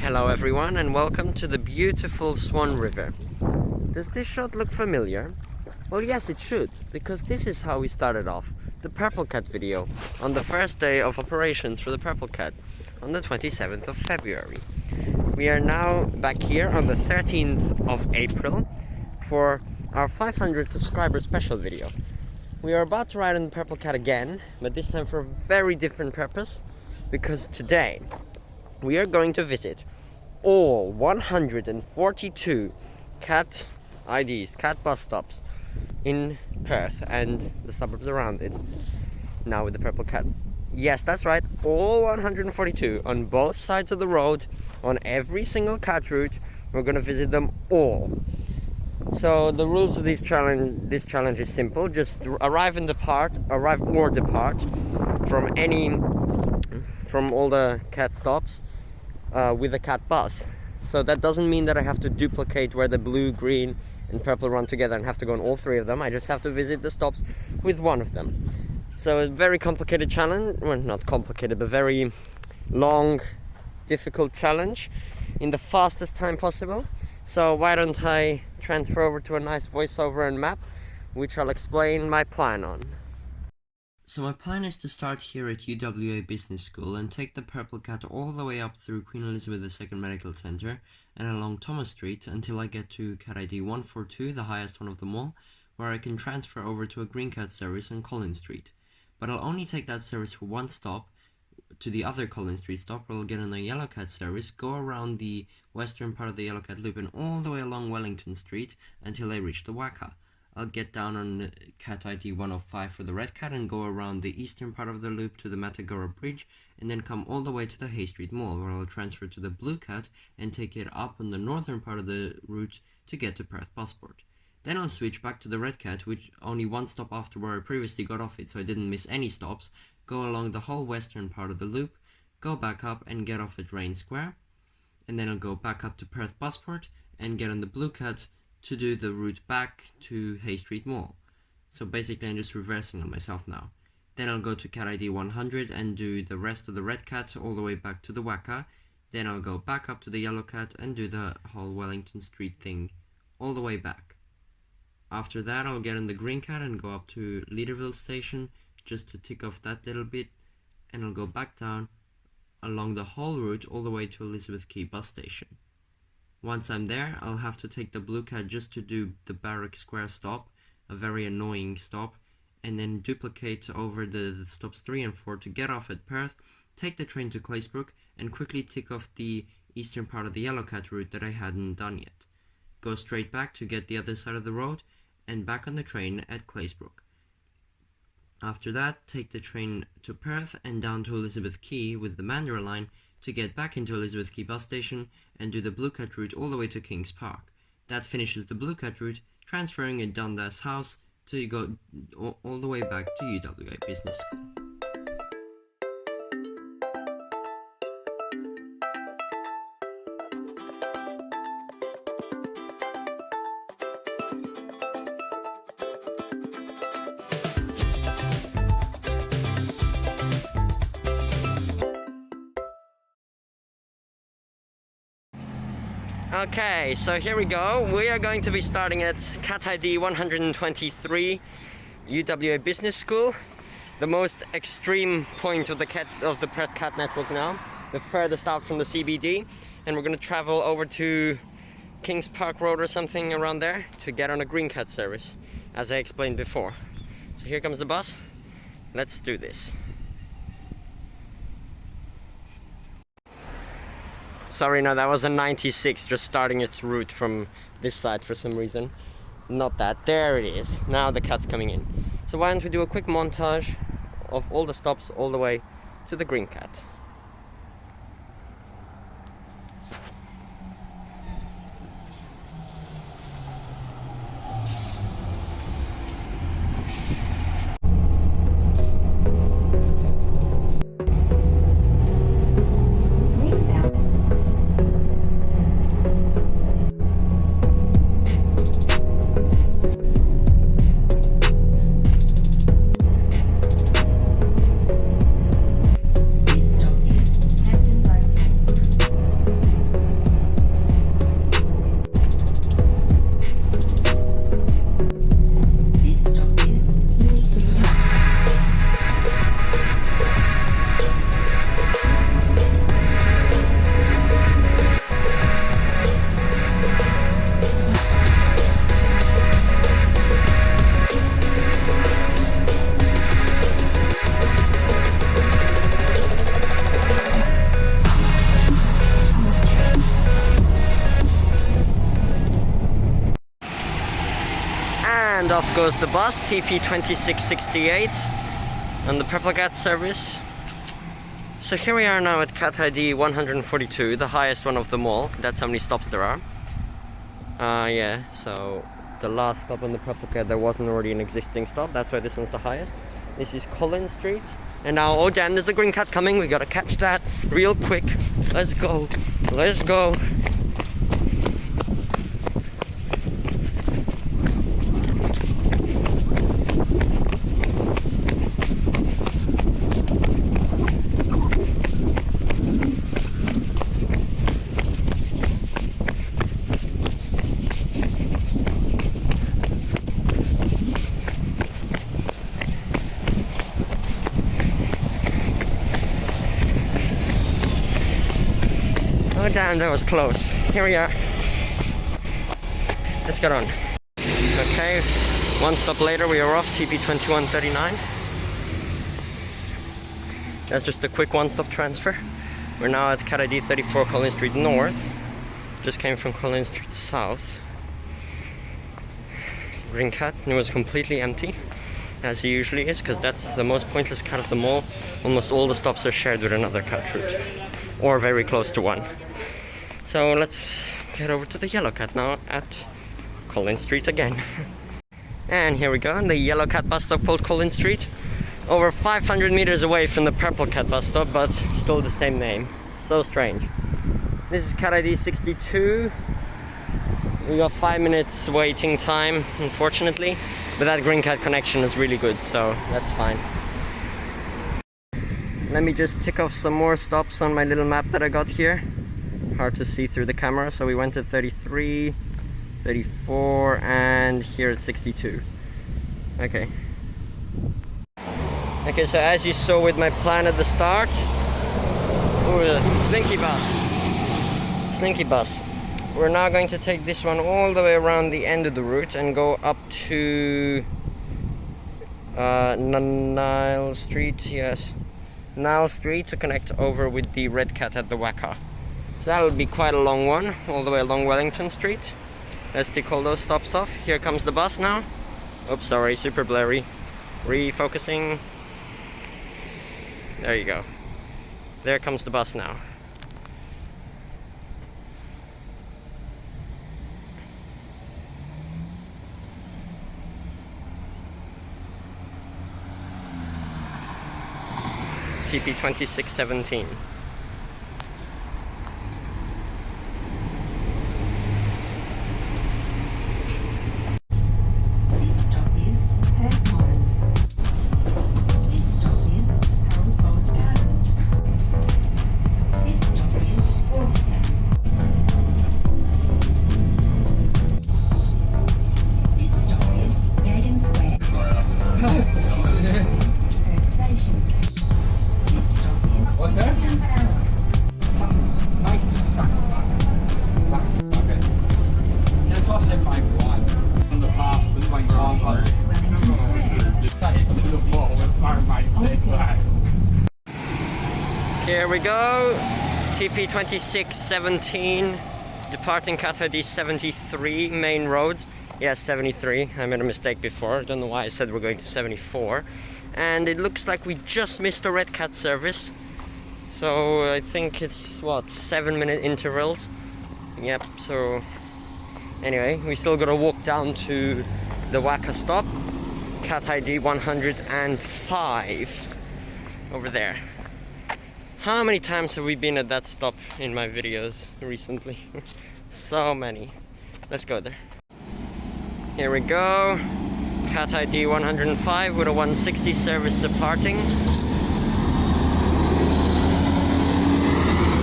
Hello everyone and welcome to the beautiful Swan River. Does this shot look familiar? Well yes it should, because this is how we started off the Purple Cat video on the first day of operations for the Purple Cat on the 27th of February. We are now back here on the 13th of April for our 500 subscriber special video. We are about to ride on the Purple Cat again, but this time for a very different purpose, because today we are going to visit all 142 CAT IDs, CAT bus stops in Perth and the suburbs around it. Now with the Purple Cat. Yes, that's right, all 142 on both sides of the road, on every single CAT route. We're going to visit them all. So the rules of this challenge is simple. Just arrive or depart from all the CAT stops with a CAT bus. So that doesn't mean that I have to duplicate where the blue, green and purple run together and have to go on all three of them. I just have to visit the stops with one of them. So a very complicated challenge, well not complicated, but very long, difficult challenge in the fastest time possible. So why don't I transfer over to a nice voiceover and map, which I'll explain my plan on. So my plan is to start here at UWA Business School and take the Purple Cat all the way up through Queen Elizabeth II Medical Centre and along Thomas Street until I get to CAT ID 142, the highest one of them all, where I can transfer over to a Green Cat service on Colin Street. But I'll only take that service for one stop, to the other Colin Street stop, where I'll get on a Yellow Cat service, go around the western part of the Yellow Cat loop and all the way along Wellington Street until I reach the WACA. I'll get down on CAT ID 105 for the Red Cat and go around the eastern part of the loop to the Matagarup Bridge and then come all the way to the Hay Street Mall, where I'll transfer to the Blue Cat and take it up on the northern part of the route to get to Perth Busport. Then I'll switch back to the Red Cat, which only one stop after where I previously got off it, so I didn't miss any stops, go along the whole western part of the loop, go back up and get off at Raine Square, and then I'll go back up to Perth Busport and get on the Blue Cat to do the route back to Hay Street Mall. So basically I'm just reversing on myself now. Then I'll go to CAT ID 100 and do the rest of the Red Cat all the way back to the WACA. Then I'll go back up to the Yellow Cat and do the whole Wellington Street thing all the way back. After that I'll get on the Green Cat and go up to Leederville Station just to tick off that little bit, and I'll go back down along the whole route all the way to Elizabeth Quay bus station. Once I'm there, I'll have to take the Blue Cat just to do the Barrack Square stop, a very annoying stop, and then duplicate over the stops 3 and 4 to get off at Perth, take the train to Claisebrook, and quickly tick off the eastern part of the Yellow Cat route that I hadn't done yet. Go straight back to get the other side of the road, and back on the train at Claisebrook. After that, take the train to Perth and down to Elizabeth Quay with the Mandurah line to get back into Elizabeth Quay bus station and do the Blue Cat route all the way to Kings Park. That finishes the Blue Cat route, transferring at Dundas House to go all the way back to UWA Business School. Okay, so here we go. We are going to be starting at CAT ID 123, UWA Business School, the most extreme point of the Perth Cat network now, the furthest out from the CBD, and we're going to travel over to Kings Park Road or something around there to get on a Green Cat service, as I explained before. So here comes the bus. Let's do this. Sorry, no, that was a 96 just starting its route from this side for some reason. Not that. There it is. Now the Cat's coming in. So why don't we do a quick montage of all the stops all the way to the Green Cat. goes the bus, TP2668, on the Purple Cat service. So here we are now at CAT ID 142, the highest one of them all. That's how many stops there are. Yeah, so the last stop on the Purple Cat, there wasn't already an existing stop. That's why this one's the highest. This is Colin Street. And now, oh damn, there's a green cat coming. We gotta catch that real quick. Let's go. Let's go. Oh damn, that was close. Here we are. Let's get on. Okay, one stop later we are off, TP2139. That's just a quick one-stop transfer. We're now at CAT ID 34 Colin Street North. Just came from Colin Street South. Green cat, and it was completely empty, as it usually is, because that's the most pointless cat of them all. Almost all the stops are shared with another cat route, or very close to one. So let's get over to the yellow cat now at Colin Street again. And here we go, the yellow cat bus stop called Colin Street. Over 500 meters away from the purple cat bus stop, but still the same name. So strange. This is CAT ID 62. We got 5 minutes waiting time, unfortunately. But that green cat connection is really good, so that's fine. Let me just tick off some more stops on my little map that I got here. Hard to see through the camera, so we went to 33, 34, and here at 62. Okay. Okay, so as you saw with my plan at the start, ooh, slinky bus. Slinky bus. We're now going to take this one all the way around the end of the route and go up to Nile Street, yes. Nile Street to connect over with the red cat at the WACA. So that'll be quite a long one, all the way along Wellington Street. Let's tick all those stops off. Here comes the bus now. Oops, sorry, super blurry. Refocusing. There you go. There comes the bus now. TP2617. Here we go, TP2617, departing CAT ID 73, main roads. Yes, 73, I made a mistake before, I don't know why I said we're going to 74. And it looks like we just missed a red cat service. So I think it's, what, 7-minute intervals? Yep, so anyway, we still gotta walk down to the WACA stop, CAT ID 105, over there. How many times have we been at that stop in my videos recently? So many. Let's go there. Here we go. CAT ID 105 with a 160 service departing.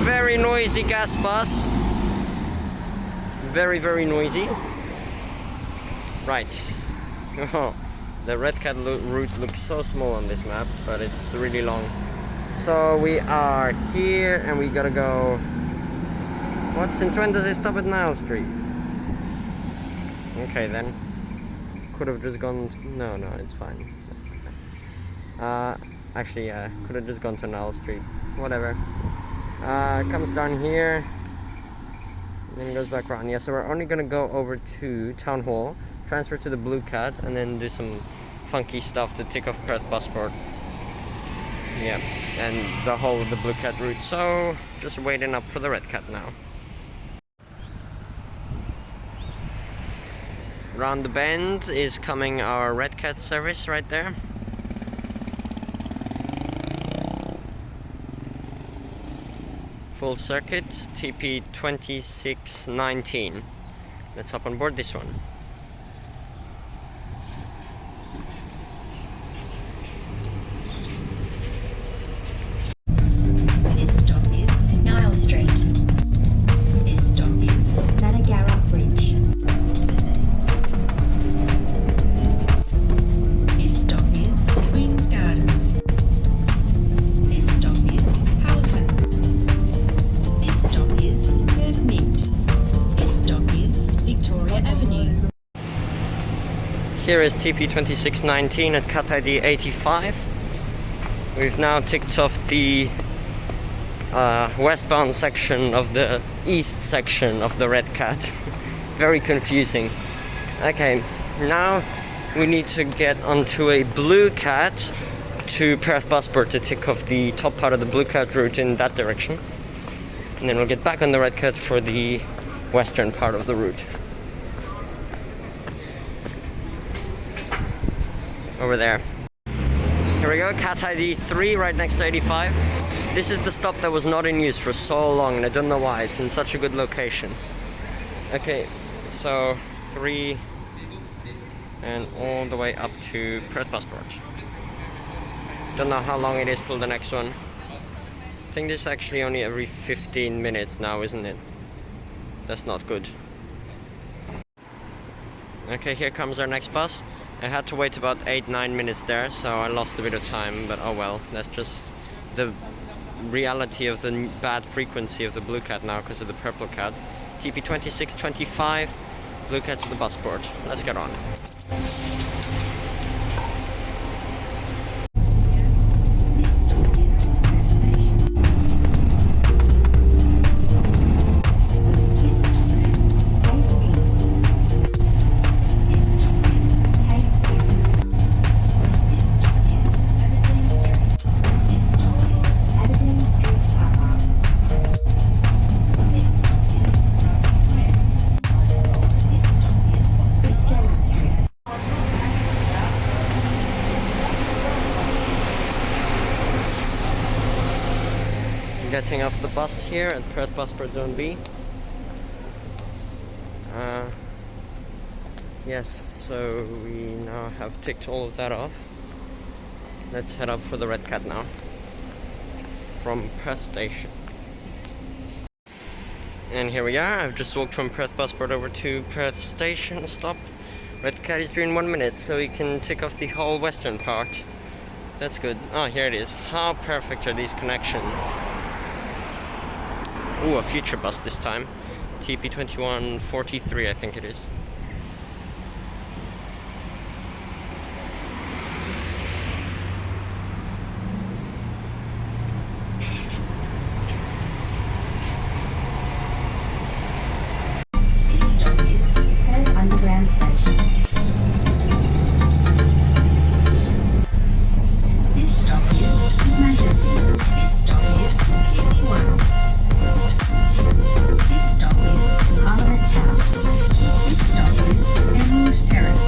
Very noisy gas bus. Very, very noisy. Right. Oh, the red cat route looks so small on this map, but it's really long. So we are here and we gotta go. What? Since when does it stop at Nile Street? Okay then. Could have just gone. No, it's fine. Actually, yeah, could have just gone to Nile Street. Whatever. Comes down here. Then goes back around. Yeah, so we're only gonna go over to Town Hall transfer to the blue cat, and then do some funky stuff to tick off Perth Busport. Yeah, and the whole of the blue cat route. So just waiting up for the red cat now. Round the bend is coming our red cat service right there. Full circuit, TP 2619. Let's hop on board this one. This stop is Nile Street. This stop is Matagarup Bridge. This stop is Queen's Gardens. This stop is Hamilton. This stop is Perth Mint. This stop is Victoria Avenue. Here is TP 2619 at CAT ID 85. We've now ticked off the westbound section of the east section of the red cat. Very confusing. Okay, now we need to get onto a blue cat to Perth Busport to tick off the top part of the blue cat route in that direction. And then we'll get back on the red cat for the western part of the route. Over there. Here we go, CAT ID 3 right next to 85. This is the stop that was not in use for so long, and I don't know why. It's in such a good location. Okay, so 3 and all the way up to Perth Busport. Don't know how long it is till the next one. I think this is actually only every 15 minutes now, isn't it? That's not good. Okay, here comes our next bus. I had to wait about 8-9 minutes there, so I lost a bit of time, but oh well. That's just the reality of the bad frequency of the blue cat now because of the purple cat. TP 2625, blue cat to the Busport. Let's get on. Getting off the bus here at Perth Busport Zone B. Yes, so we now have ticked all of that off. Let's head up for the red cat now from Perth Station. And here we are. I've just walked from Perth Busport over to Perth Station stop. Red cat is due in 1 minute, so we can tick off the whole western part. That's good. Oh, here it is. How perfect are these connections? Ooh, a future bus this time. TP 2143, I think it is. This stop is Perth Underground Station. This stop is His Majesty. This stop is Quay 1. This stop is Parliament House. This stop is Emerald Terrace.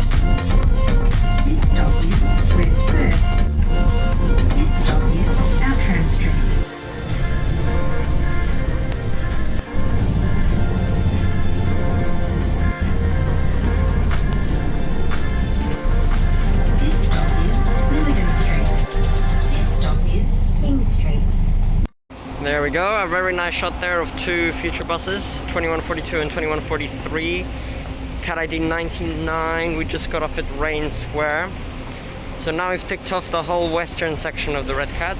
This stop is West Perth. This stop is Outram Street. This stop is Leederville Street. This stop is King Street. There we go, a very nice shot there of two future buses, 2142 and 2143. CAT ID 99, we just got off at Raine Square. So now we've ticked off the whole western section of the red cat.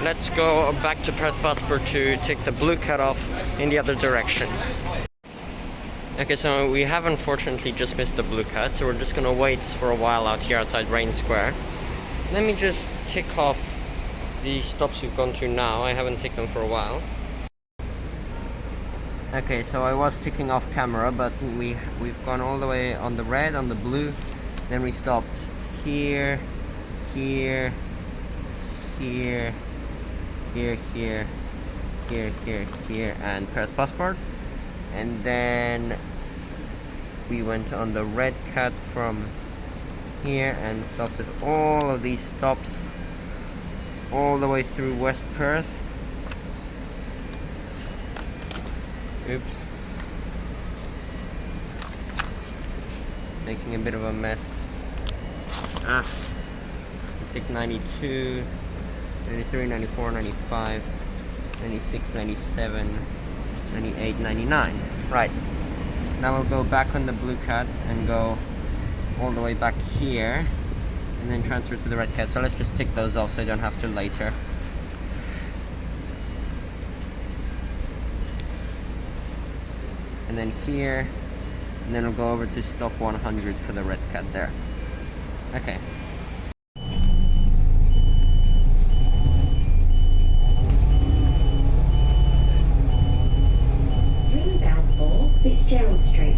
Let's go back to Perth Busport to tick the blue cat off in the other direction. Okay, so we have unfortunately just missed the blue cat, so we're just gonna wait for a while out here outside Raine Square. Let me just tick off the stops we've gone to now. I haven't ticked them for a while. Okay, so I was ticking off camera, but we've gone all the way on the red, on the blue, then we stopped here, here, here, here, here, here, here, here, and Perth Busport, and then we went on the red cat from here and stopped at all of these stops all the way through West Perth. Oops. Making a bit of a mess. To take 92, 93, 94, 95, 96, 97, 98, 99. Right. Now we'll go back on the blue cat and go all the way back here and then transfer to the red cat. So let's just tick those off so I don't have to later. And then here, and then we'll go over to stop 100 for the red cat there. Okay. Inbound for Fitzgerald Street.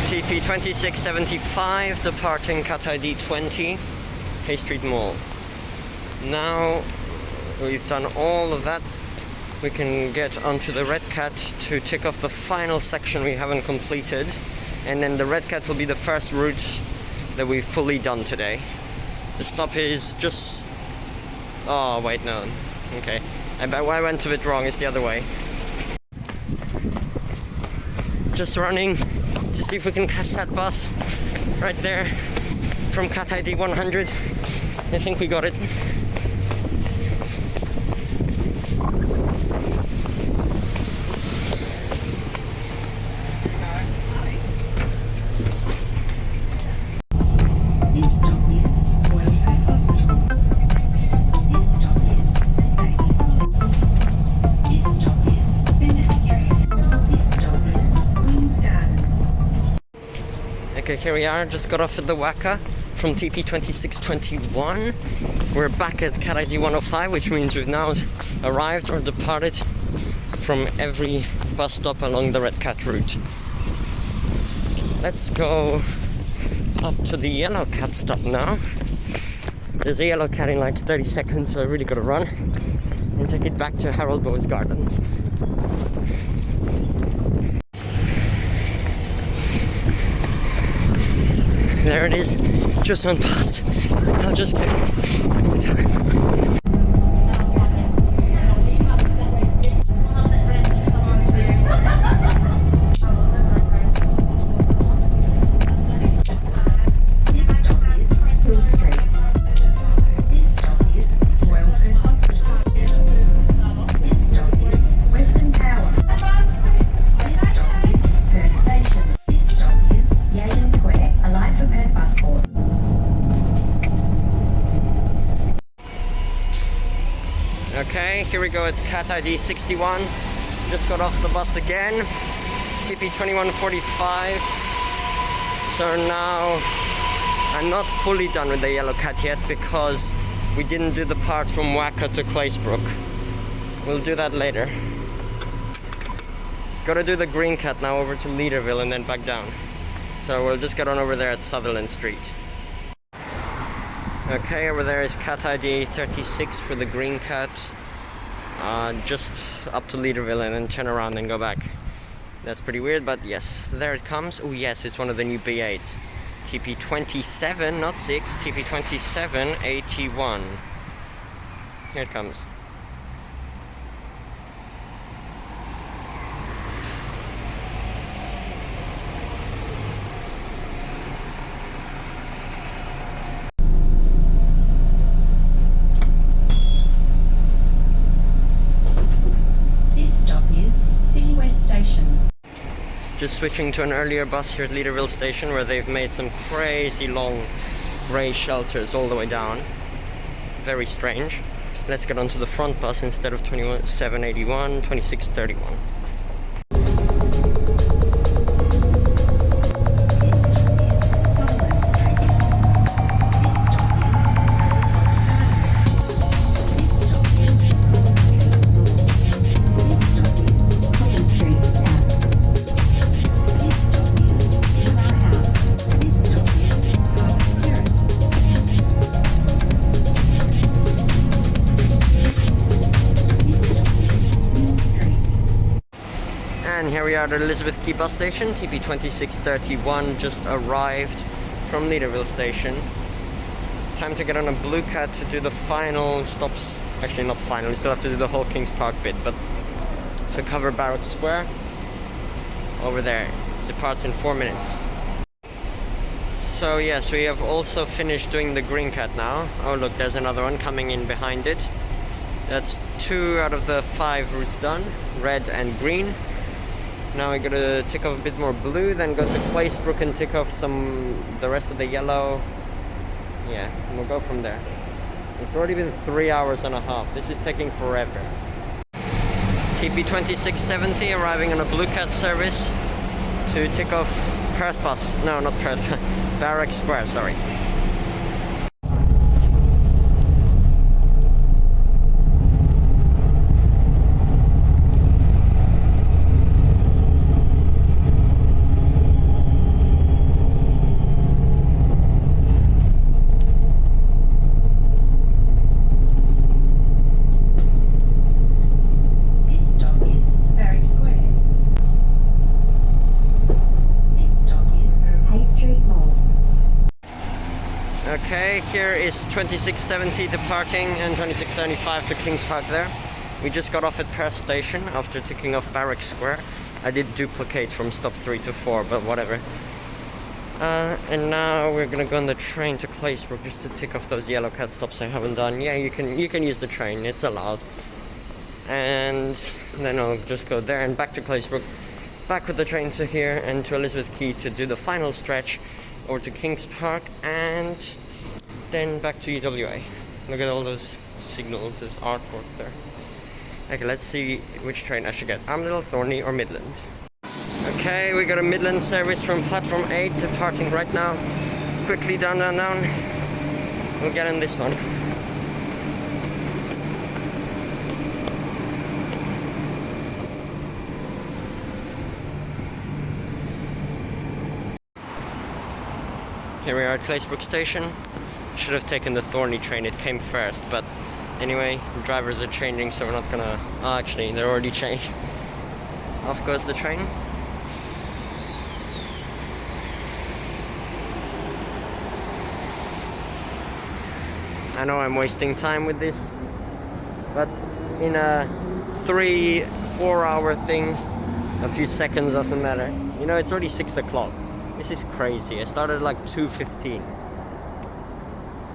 TP 2675 departing CAT ID 20 Hay Street Mall. Now we've done all of that, we can get onto the red cat to tick off the final section we haven't completed, and then the red cat will be the first route that we've fully done today. The stop is just... oh wait, no, okay, I went a bit wrong, it's the other way. Just running to see if we can catch that bus right there from CAT ID 100. I think we got it. This stop is Watertown Hospital. This stop is Mercedes Hall. This stop is Bennett Street. This stop is Queen's Gardens. Okay, here we are, just got off at the WACA from TP 2621. We're back at CAT ID 105, which means we've now arrived or departed from every bus stop along the red cat route. Let's go up to the yellow cat stop now. There's a yellow cat in like 30 seconds, so I really gotta run and take it back to Harold Bowy's Gardens. There it is, just went past. I'll just get in time. This stop is Hill Street. This stop is Royal Hospital. This stop is Western Power. This stop is Perth Station. This stop is Yaden Square, a line for Perth Busport. Okay, here we go at CAT ID 61. Just got off the bus again. TP 2145. So now I'm not fully done with the yellow cat yet because we didn't do the part from WACA to Claisebrook. We'll do that later. Gotta do the green cat now over to Leederville and then back down. So we'll just get on over there at Sutherland Street. Okay, over there is CAT ID 36 for the green cat. Just up to Leederville and then turn around and go back. That's pretty weird, but yes, there it comes. Oh yes, it's one of the new B8s. TP 27, not 6, TP 27, 81. Here it comes. switching to an earlier bus here at Leederville Station, where they've made some crazy long grey shelters all the way down. Very strange. Let's get onto the front bus instead of 2781, 2631. And here we are at Elizabeth Quay bus station. TP 2631 just arrived from Leederville Station. Time to get on a blue cat to do the final stops. Actually, not final, we still have to do the whole Kings Park bit, but to cover Barrack Square over there. Departs in 4 minutes. So yes, we have also finished doing the green cat now. Oh look, there's another one coming in behind it. That's 2 out of the 5 routes done, red and green. Now we're gonna tick off a bit more blue, then go to Claisebrook and tick off the rest of the yellow. Yeah, and we'll go from there. It's already been 3 hours and a half. This is taking forever. TP 2670 arriving on a Blue Cat service to tick off Perth bus. No, not Perth. Barrack Square, sorry. Okay, here is 2670 departing and 2675 to Kings Park there. We just got off at Perth Station after ticking off Barrack Square. I did duplicate from stop 3 to 4, but whatever. And now we're gonna go on the train to Claisebrook just to tick off those yellow cat stops I haven't done. Yeah, you can use the train, it's allowed. And then I'll just go there and back to Claisebrook, back with the train to here and to Elizabeth Quay to do the final stretch over to Kings Park and then back to UWA. Look at all those signals, this artwork there. Okay, let's see which train I should get. Armadale, Thorney or Midland. Okay, we got a Midland service from platform 8 departing right now. Quickly down. We'll get in this one. Here we are at Claisebrook Station. Should have taken the Thorney train, it came first, but anyway, the drivers are changing, so we're not gonna... Oh, actually, they're already changed. Off goes the train. I know I'm wasting time with this, but in a 3-4 hour thing, a few seconds doesn't matter. You know, it's already 6 o'clock. This is crazy. I started at like 2:15.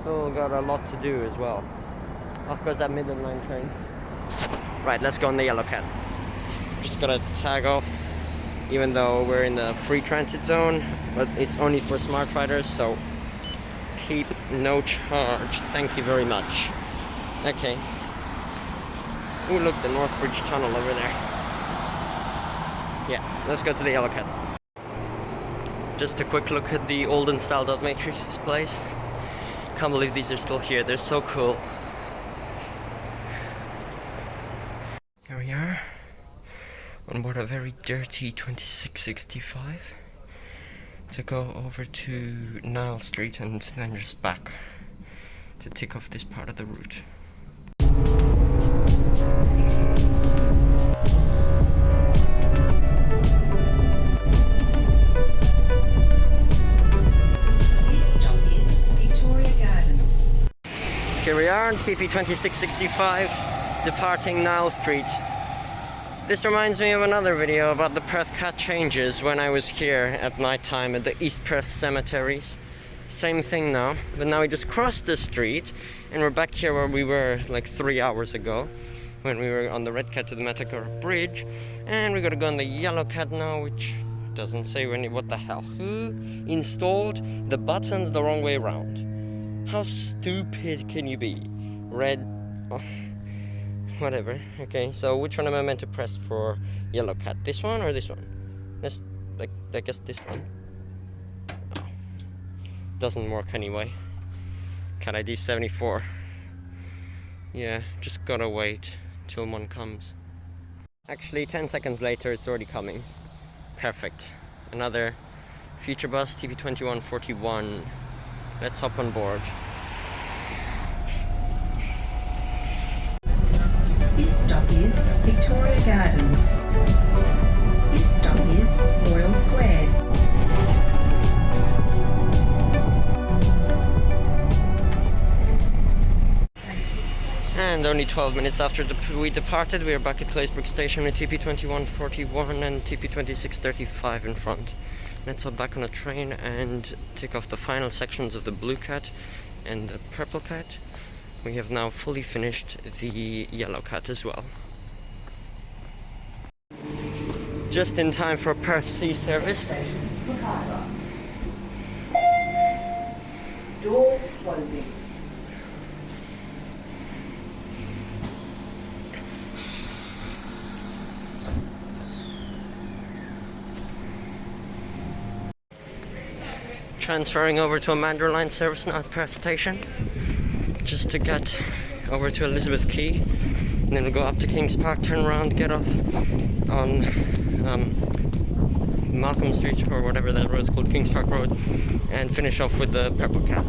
Still got a lot to do as well. Of course, that Midland Line train. Right, let's go on the yellow cat. Just gotta tag off, even though we're in the free transit zone, but it's only for smart riders, so keep no charge. Thank you very much. Okay. Ooh, look, the North Bridge Tunnel over there. Yeah, let's go to the yellow cat. Just a quick look at the olden style dot matrix displays. Can't believe these are still here, they're so cool. Here we are, on board a very dirty 2665 to go over to Nile Street and then just back to tick off this part of the route. Here we are on TP 2665, departing Nile Street. This reminds me of another video about the Perth Cat changes when I was here at night time at the East Perth cemeteries. Same thing now, but now we just crossed the street and we're back here where we were like 3 hours ago when we were on the red cat to the Matagarup Bridge, and we're gonna go on the yellow cat now, which Doesn't say when. What the hell? Who installed the buttons the wrong way around? How stupid can you be? Red. Oh, whatever. Okay, so which one am I meant to press for yellow cat? This one or this one? Let's, like, I guess this one. Oh. Doesn't work anyway. CAT ID 74. Yeah, just gotta wait till one comes. Actually, 10 seconds later, it's already coming. Perfect. Another future bus, TP2141. Let's hop on board. This stop is Victoria Gardens. This stop is Royal Square. And only 12 minutes after we departed, we are back at Claisebrook Station with TP2141 and TP2635 in front. Let's hop back on a train and take off the final sections of the blue cat and the purple cat. We have now fully finished the yellow cat as well. Just in time for Perth Sea service. Doors closing. Transferring over to a Mandurah line service now at Perth Station, just to get over to Elizabeth Quay, and then we'll go up to Kings Park, turn around, get off on Malcolm Street or whatever that road's called, Kings Park Road, and finish off with the purple cat.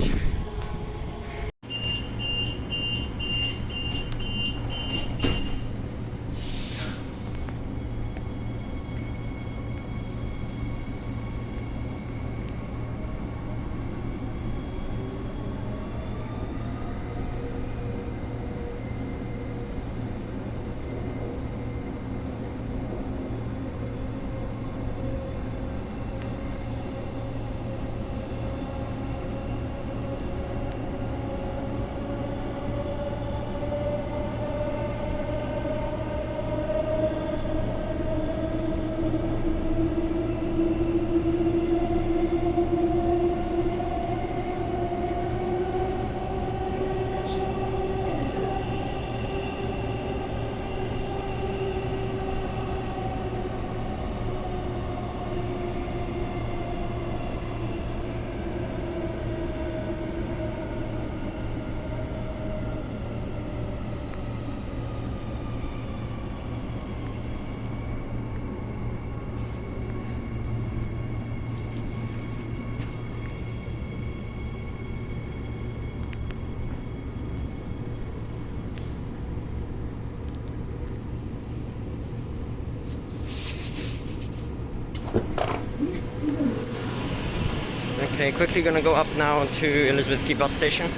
Okay, quickly gonna go up now to Elizabeth Quay bus station.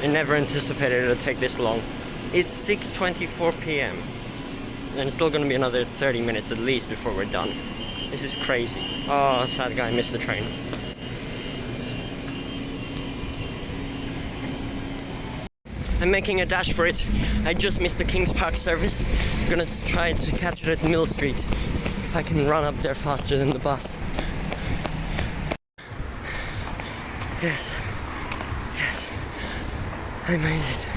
I never anticipated it would take this long. It's 6:24 p.m. and it's still gonna be another 30 minutes at least before we're done. This is crazy. Oh, sad guy, missed the train. I'm making a dash for it. I just missed the Kings Park service. I'm gonna try to catch it at Mill Street if I can run up there faster than the bus. Yes, yes, I made it.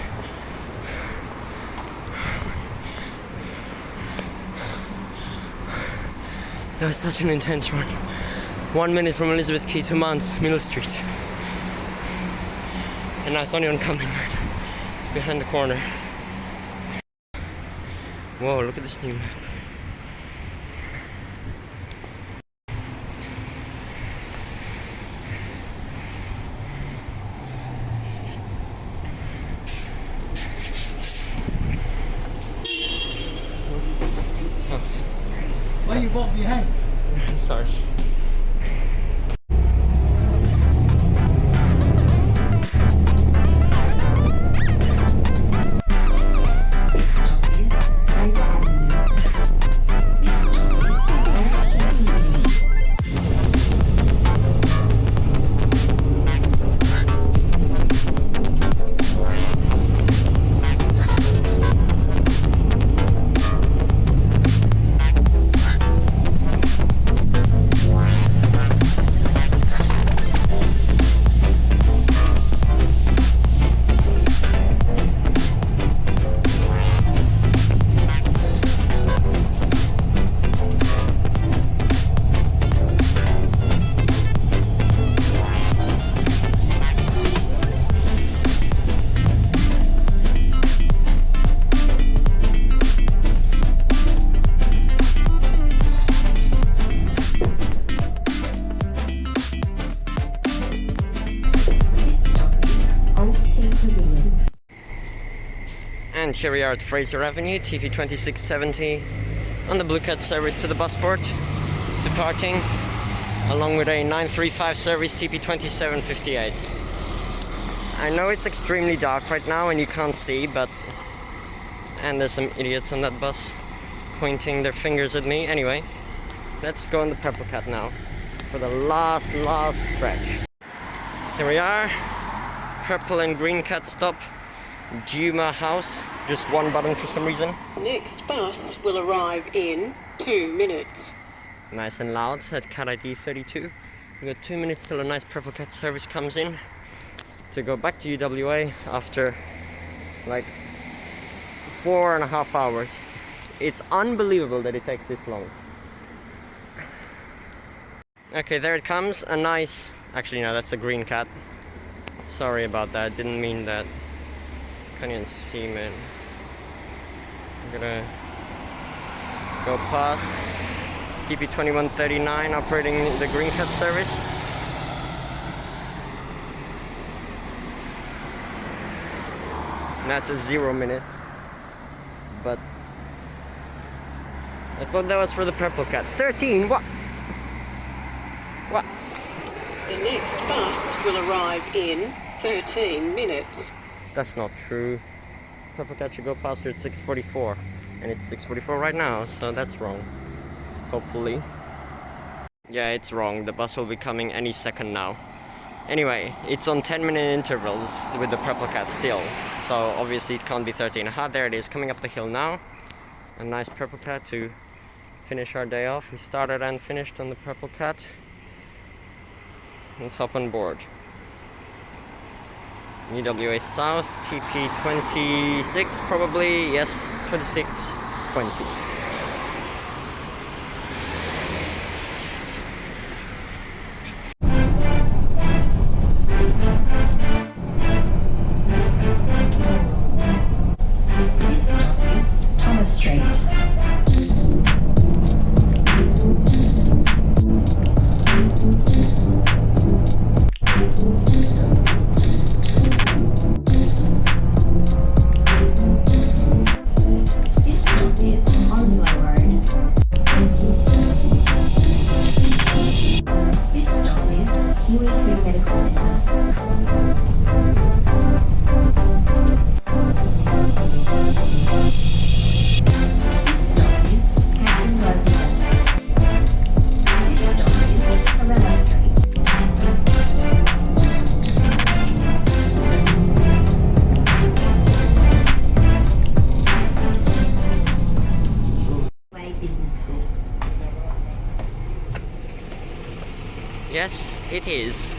That was such an intense run. 1 minute from Elizabeth Quay to Mill Street. And now it's only oncoming right. It's behind the corner. Whoa, look at this new map. Why you walk behind? Sorry. And here we are at Fraser Avenue, TP 2670, on the Blue Cat service to the Busport, departing, along with a 935 service TP 2758. I know it's extremely dark right now and you can't see, but... And there's some idiots on that bus pointing their fingers at me. Anyway, let's go on the Purple Cat now for the last stretch. Here we are, Purple and Green Cat stop, Dumas House, just one button for some reason. Next bus will arrive in 2 minutes. Nice and loud at CAT ID 32. We've got 2 minutes till a nice Purple Cat service comes in to go back to UWA after like 4.5 hours. It's unbelievable that it takes this long. Okay, there it comes, a nice... Actually no, that's a Green Cat. Sorry about that, didn't mean that. Can't even see, man. I'm gonna go past TP 2139 operating the Green Cat service. And that's a 0 minutes. But I thought that was for the Purple Cat. 13, what? What? The next bus will arrive in 13 minutes. That's not true. Purple Cat should go faster at 6:44, and it's 6:44 right now, so that's wrong. Hopefully. Yeah, it's wrong. The bus will be coming any second now. Anyway, it's on 10-minute intervals with the Purple Cat still, so obviously it can't be 13. Aha, there it is, coming up the hill now. A nice Purple Cat to finish our day off. We started and finished on the Purple Cat. Let's hop on board. UWA South, TP 26 probably, yes, 2620. This stop is Thomas Street. Yes, it is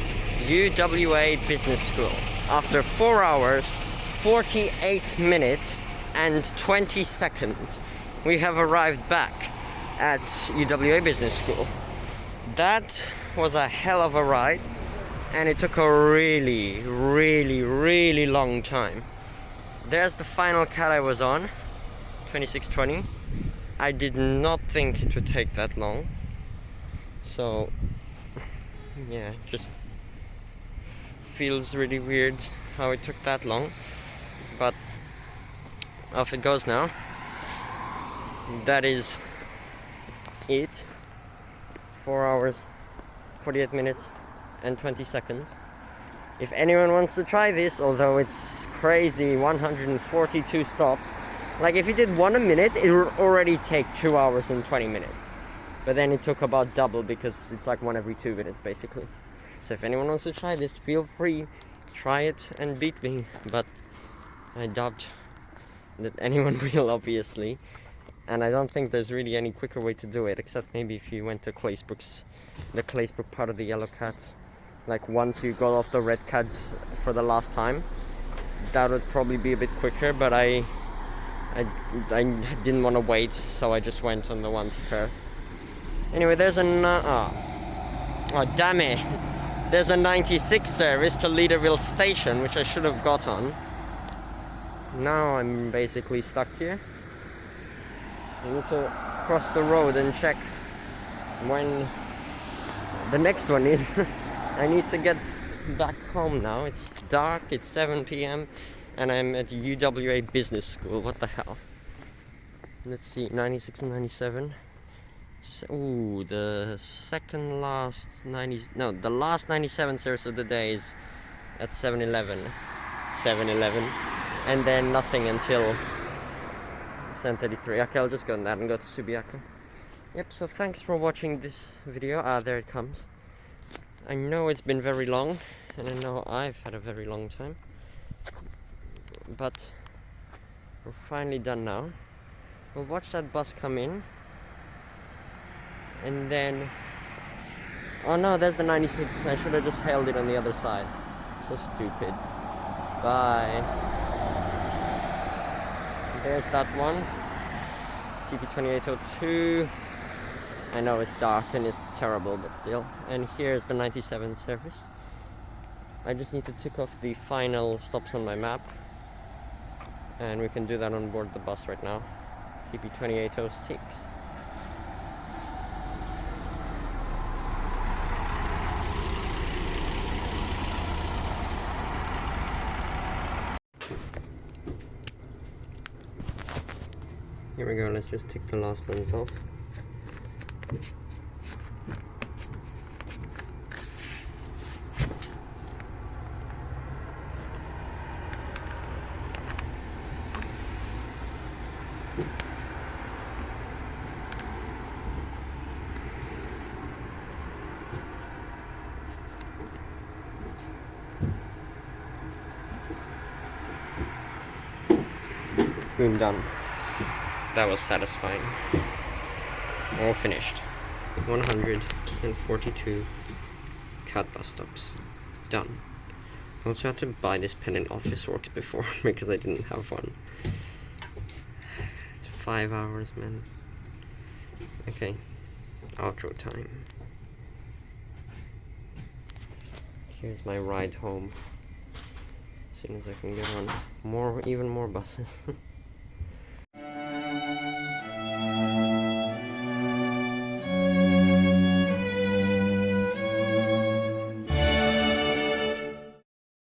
UWA Business School. After 4 hours, 48 minutes and 20 seconds, we have arrived back at UWA Business School. That was a hell of a ride, and it took a really long time. There's the final cat I was on, 2620. I did not think it would take that long. So yeah, just feels really weird how it took that long, but off it goes now. That is it. 4 hours, 48 minutes and 20 seconds. If anyone wants to try this, although it's crazy, 142 stops, like if you did one a minute, it would already take 2 hours and 20 minutes. But then it took about double because it's like one every 2 minutes basically. So if anyone wants to try this, feel free, try it and beat me. But I doubt that anyone will, obviously. And I don't think there's really any quicker way to do it, except maybe if you went to the Claisebrook part of the Yellow Cat. Like once you got off the Red Cat for the last time, that would probably be a bit quicker, but I didn't want to wait, so I just went on the one to Perth. Anyway, there's oh damn it! There's a 96 service to Leederville station, which I should have got on. Now I'm basically stuck here. I need to cross the road and check when the next one is. I need to get back home now. It's dark, it's 7 p.m. and I'm at UWA Business School. What the hell? Let's see, 96 and 97. So, ooh, the second last 90, no, the last 97 service of the day is at 7-Eleven. 7-Eleven. And then nothing until 7:33. Okay, I'll just go on that and go to Subiaco. Yep, so thanks for watching this video. There it comes. I know it's been very long, and I know I've had a very long time. But we're finally done now. We'll watch that bus come in. And then... oh no, there's the 96. I should have just hailed it on the other side. So stupid. Bye. There's that one. TP2802. I know it's dark and it's terrible, but still. And here's the 97 service. I just need to tick off the final stops on my map. And we can do that on board the bus right now. TP2806. Here we go, let's just tick the last ones off. Boom, done. That was satisfying. All finished. 142 CAT bus stops. Done. I also had to buy this pen in Officeworks before because I didn't have one. 5 hours, man. Okay. Outro time. Here's my ride home. As soon as I can get on even more buses.